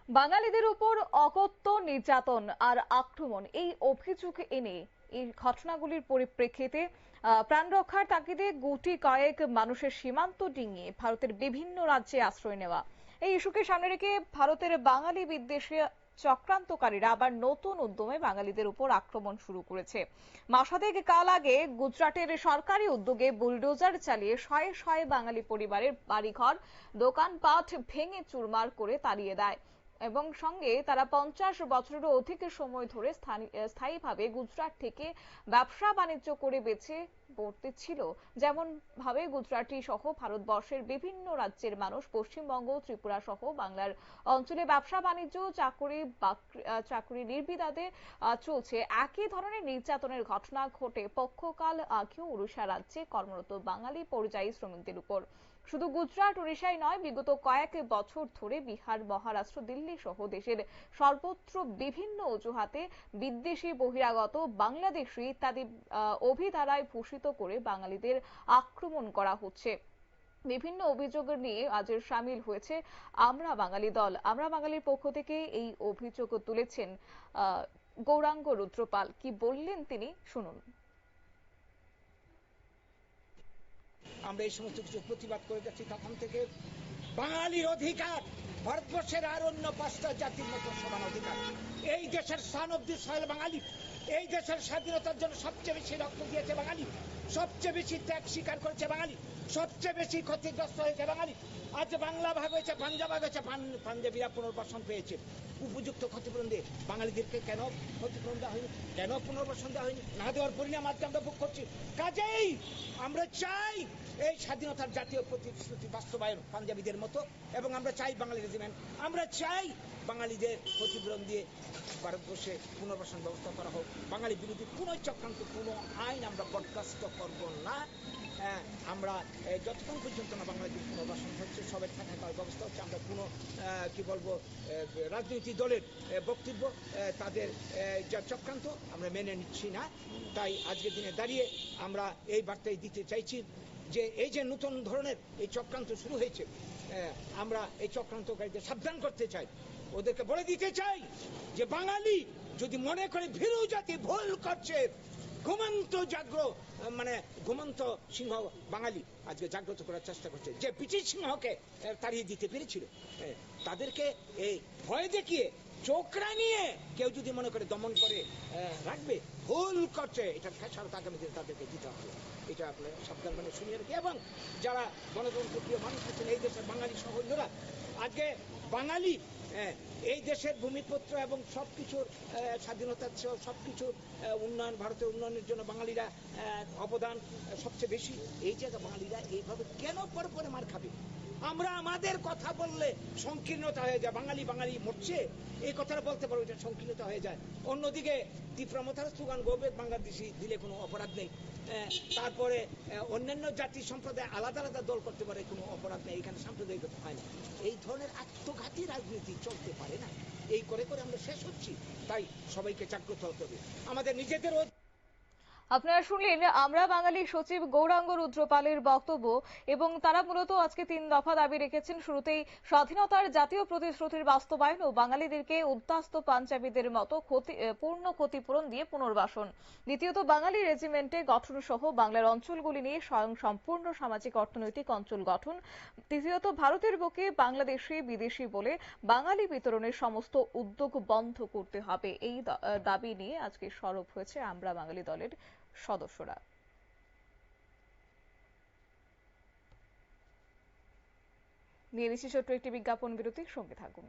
বাঙালিদের উপর অকথ্য নির্যাতন আর আক্রমণ এই অভিযোগ এনে এই ঘটনাগুলির পরিপ্রেক্ষিতে প্রাণ রক্ষার তাগিদে গুটি কয়েক মানুষের সীমান্ত ডিঙিয়ে ভারতের বিভিন্ন রাজ্যে আশ্রয় নেওয়া এই ইস্যুকে সামনে রেখে ভারতের বাঙালি বিদ্বেষী চক্রান্তকারীরা আবার নতুন উদ্যমে বাঙালিদের উপর আক্রমণ শুরু করেছে। মাসাদেক কাল আগে গুজরাটের সরকারি উদ্যোগে বুলডোজার চালিয়ে শয়ে শয়ে বাঙালি পরিবারের বাড়িঘর দোকানপাট ভেঙে চুরমার করে তাড়িয়ে দেয় এবং সঙ্গে তারা 50 বছরেরও অধিক সময় ধরে স্থায়ীভাবে গুজরাট থেকে ব্যবসা বাণিজ্য করে বেঁচে পড়তে ছিল। যেমন ভাবে গুজরাটি সহ ভারতবর্ষের বিভিন্ন রাজ্যের মানুষ পশ্চিমবঙ্গ ত্রিপুরা সহ বাংলার অঞ্চলে ব্যবসা বাণিজ্য চাকরি নির্বিবাদে চলছে। একই ধরনের নির্যাতনের ঘটনা ঘটে পক্ষকাল আগেও উড়িষ্যা রাজ্যে কর্মরত বাঙালি পরিযায়ী শ্রমিকদের উপর। শুধু গুজরাট ওড়িশায় নয়, বিগত কয়েক বছর ধরে বিহার মহারাষ্ট্র দিল্লি সহ দেশের সর্বত্র বিভিন্ন অজুহাতে বিদেশি বহিরাগত বাংলাদেশি ইত্যাদি অভিধারায় ভূষিত করে বাঙালিদের আক্রমণ করা হচ্ছে। বিভিন্ন অভিযোগ নিয়ে আজ সামিল হয়েছে আমরা বাঙালি দল। আমরা বাঙালির পক্ষ থেকে এই অভিযোগ তুলেছেন গৌরাঙ্গ রুদ্রপাল। কি বললেন তিনি, শুনুন। আমরা এই সমস্ত কিছু প্রতিবাদ করে যাচ্ছি তখন থেকে। বাঙালির অধিকার ভারতবর্ষের আর অন্য 5টা জাতির মতো সমান অধিকার। এই দেশের সান অফ দি সয়েল বাঙালি। এই দেশের স্বাধীনতার জন্য সবচেয়ে বেশি রক্ত দিয়েছে বাঙালি, সবচেয়ে বেশি ত্যাগ স্বীকার করেছে বাঙালি, সবচেয়ে বেশি ক্ষতিগ্রস্ত হয়েছে বাঙালি। আজ বাংলা ভাগ হয়েছে, পাঞ্জাব ভাগ হয়েছে, পাঞ্জাবিরা পুনর্বাসন পেয়েছে। উপযুক্ত ক্ষতিপূরণ দিয়ে বাঙালিদেরকে কেন ক্ষতিপূরণ দেওয়া হয়নি, কেন পুনর্বাসন দেওয়া হয়নি? না দেওয়ার পরিণাম আজকে আমরা ভোগ করছি। কাজেই আমরা চাই এই স্বাধীনতার জাতীয় প্রতিশ্রুতি বাস্তবায়ন পাঞ্জাবিদের মতো, এবং আমরা চাই বাঙালি রেজিমেন্ট, আমরা চাই বাঙালিদের ক্ষতিপূরণ দিয়ে ভারতবর্ষে পুনর্বাসন ব্যবস্থা করা হোক। বাঙালি বিরোধী কোন চক্রান্ত, কোন আইন আমরা বরখাস্ত করব না। আমরা যতক্ষণ পর্যন্ত না বাংলাদেশ পুনর্বাসন হচ্ছে, সবের থাকার ব্যবস্থা হচ্ছে, আমরা কোনো কি বলবো রাজনৈতিক দলের বক্তব্য, তাদের যা চক্রান্ত আমরা মেনে নিচ্ছি না। তাই আজকের দিনে দাঁড়িয়ে আমরা এই বার্তাই দিতে চাইছি যে এই যে নতুন ধরনের এই চক্রান্ত শুরু হয়েছে, আমরা এই চক্রান্তকারীদের সাবধান করতে চাই, ওদেরকে বলে দিতে চাই যে বাঙালি যদি মনে করে ভীরু জাতি ভুল করছে, ঘুমন্ত ঘুমন্ত সিংহ বাঙালি আজকে জাগ্রত করার চেষ্টা করছে। যে ব্রিটিশ সিংহকে তাড়িয়ে দিতে পেরেছিল, তাদেরকে এই ভয় দেখিয়ে চোখ রাঙিয়ে কেউ যদি মনে করে দমন করে রাখবে, ভুল করছে, এটার খেসারত আগামী দিনে তাদেরকে দিতে হবে। এটা আপনারা সাবধান মানে শুনিয়ে রাখি। এবং যারা গণতন্ত্র প্রিয় মানুষ আছেন এই দেশের বাঙালি সহযোগীরা, আজকে বাঙালি এই দেশের ভূমিপত্র এবং সবকিছুর স্বাধীনতার সবকিছুর উন্নয়ন, ভারতের উন্নয়নের জন্য বাঙালিরা অবদান সবচেয়ে বেশি। এই জায়গা বাঙালিরা এইভাবে কেন পরে মার খাবে? আমরা আমাদের কথা বললে সংকীর্ণতা হয়ে যায়। বাঙালি বাঙালি মরছে এই কথাটা বলতে পারবো, এটা সংকীর্ণতা হয়ে যায়। অন্যদিকে তীব্রমতার স্লোগান গর্বের বাংলাদেশি দিলে কোনো অপরাধ নেই। তারপরে অন্যান্য জাতি সম্প্রদায় আলাদা আলাদা দল করতে পারে, কোনো অপরাধ নেই, এখানে সাম্প্রদায়িকতা হয় না। এই ধরনের আত্মঘাতী রাজনীতি চলতে পারে না। এই করে করে আমরা শেষ হচ্ছি। তাই সবাইকে জাগ্রত হতে হবে। আমাদের নিজেদের আপনারা শুনলেন আমরা বাঙালি সচিব গৌরাঙ্গ রুদ্রপালের বক্তব্য, এবং তারা মূলত আজকে 3 দফা দাবি রেখেছেন। শুরুতেই স্বাধীনতার জাতীয় প্রতিশ্রুতির বাস্তবায়ন ও বাঙালিদেরকে উদ্বাস্ত পাঞ্জাবিদের মতো পূর্ণ ক্ষতিপূরণ দিয়ে পুনর্বাসন। দ্বিতীয়ত বাঙালি রেজিমেন্টে গঠন সহ বাংলার অঞ্চলগুলি নিয়ে স্বয়ং সম্পূর্ণ সামাজিক অর্থনৈতিক অঞ্চল গঠন। তৃতীয়ত ভারতের বুকে বাংলাদেশি বিদেশি বলে বাঙালি বিতরণের সমস্ত উদ্যোগ বন্ধ করতে হবে। এই দাবি নিয়ে আজকে সরব হয়েছে আমরা বাঙালি দলের সদস্যরা। নিয়ে নিচ্ছি ছোট্ট একটি বিজ্ঞাপন বিরতি, সঙ্গে থাকুন।